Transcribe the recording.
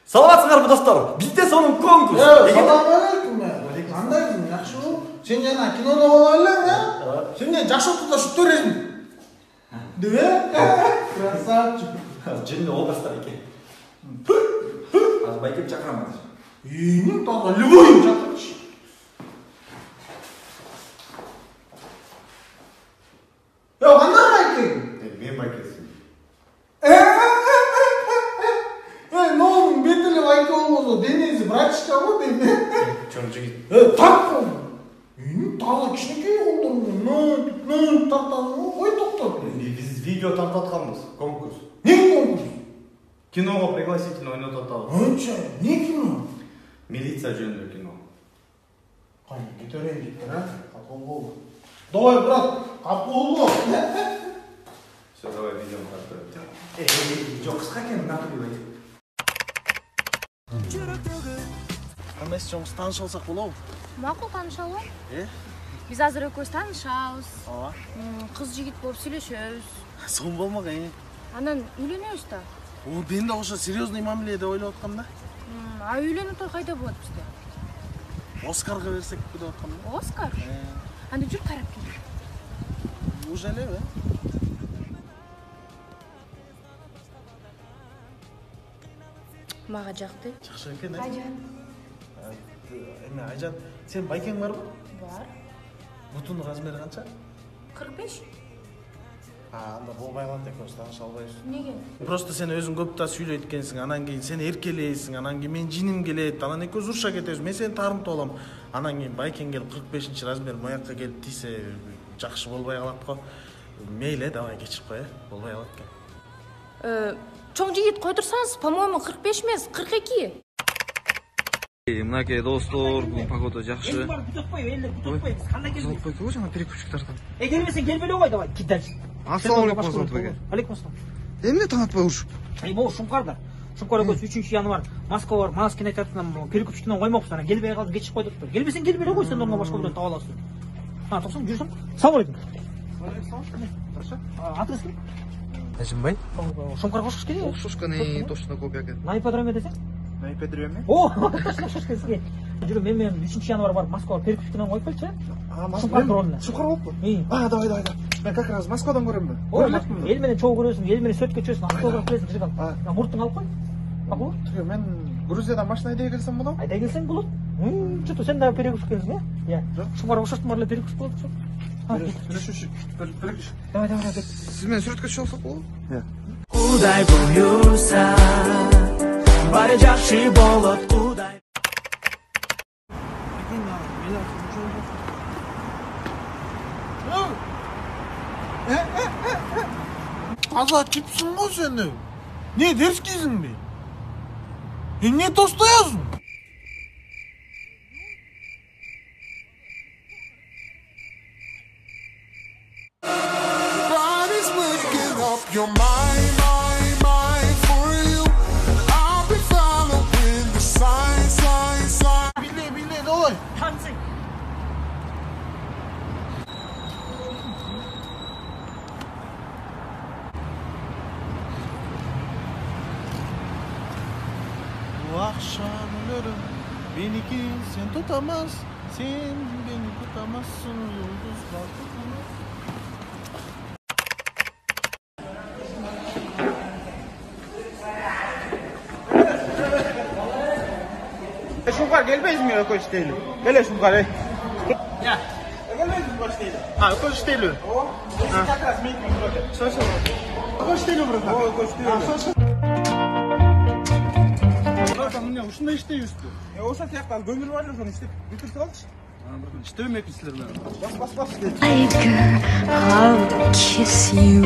Саламатсыңарбы достор? Бизде сонун конкурс. Саламалейкум. Кандайсың? Жакшыбы? Сен жана кинода боло элең, Сен жакшы отурда шуттуресиң. Дебе? Красавчик. Жемне олбастар экен. Азыр байкеп чакырамын. Таза любой чакырчы. Кандай байкең? Мен байкесим. Новым бетеле байке болбосо, денеси братчика го дейм. Чоң жигит. Так. Таза кичинекей колдорун тартасың, ой токтоп. Биз видео тартып атканбыз, конкурс. Не конкурс? Киного пригласительно ойнотуп атабыз. Анча, не кино? Милиция жөнүндө кино. Кайын кетерейин життер, капыл болду. Давай, брат, капыл болду. Всё, давай видеону тартып. Жок, кыска экен, натурий. Эмес чоңуз тааныша алсак болобу? Макул таанышалы. Биз азыр экөөбүз таанышабыз. Ооба. Кыз жигит болуп сүйлөшөбүз. Сонун болмок, Анан үйлөнөбүз да. Мен да ошо серьезный мамиле деп ойлоп аткам да. А үйлөнүү той кайда болот бизде? Оскарга берсек деп аткам да. Оскар? Анда жүр карап кел. Уже эле, Мага жакты. Жакшы экен, Айжан. Эме Айжан, сен байкең барбы? Бар. Бутунун размери канча? 45. Анда болбой калат экөөбүз тааныша албайбыз. Неге? Просто сен өзүң көп да сүйлөйт экенсиң, анан кийин сен эркелейсиң, анан кийин мен жиним келет, анан экөөбүз уруша кетебиз. Мен сени таарынтып алам. Анан кийин байкең келип 45-размер моякка келип тийсе жакшы болбой калат го. Мейли, давай кечирип кой, болбой калат экен. Чоң жигит койдурсаңыз, по-моему, 45 эмес, 42. Мынакей достор, бүгүн погода жакшы. Кандай келбей? Кой жана перекупчик тартам. Келбесең келбеле кой, давай, кет дальше. Ассаламу алейкум, Азаматбек. Алейкум ассалам. Эмне таң атпай уруш? Могу Шумкарда. Шумкар экөөбүз 3-январь Москва бар, Манас кинотеатрынан перекупчиктен коймокпуз, анан келбей калдым, кечип койдук. Келбесең келбеле кой, сен ордуна башка бирөө таап аласың. Токсоң, жүрсөң. Салам алейкум. Атыңыз ким? Ажымбай? Шумкарга окшош келеби? Окшошканы точно копия экен. На ипподроме десең? На ипподроме? О, точно окшош. Жүрүм, мен менен 3-январь бар, Москва перекупчиктен коюп койчу. Шумкар туралы. Шумкар болуппу? Давай. Мен как раз Москвадан көрөмбү? Эл менен чогуу көрөсүң, эл менен сөткө чөсүң, автограф бересиң, жигал. Муртуңду алып кой. Макул? Мен Грузиядан машина айдай келсем болот? Айдай келсең болот. Чөтө сен дагы перекупчик келсиң, Шумкар окшоштун баары эле перекупчик болот. Давай. Сиз менен сүрөткө түшүп алсак болобу? Кудай буюрса, баары жакшы болот, кудай. Таза чипсың го сен? Не дерскийсиңби? Эмне тостоясың? You're mine for you. I'll be following the signs. Биле, давай. Танцый. Bu akşam ölürüm. Beniki sen tutamaz. Sen beni tutamazsın. Yıldızlar tutamaz. Şunkar gelmeyiz mi ökoş değil? Gel Şunkar. Ya. Gelmeyiz mi ökoş değil? Ökoş değil. Ökoş değil burada. Ökoş değil. Zaten ne ушундай иштейбизби? Ошо тияктагы көмүр бар эле иштеп бүтүрүп алчы. İştememek isterim ben. Bas. I'll kiss you.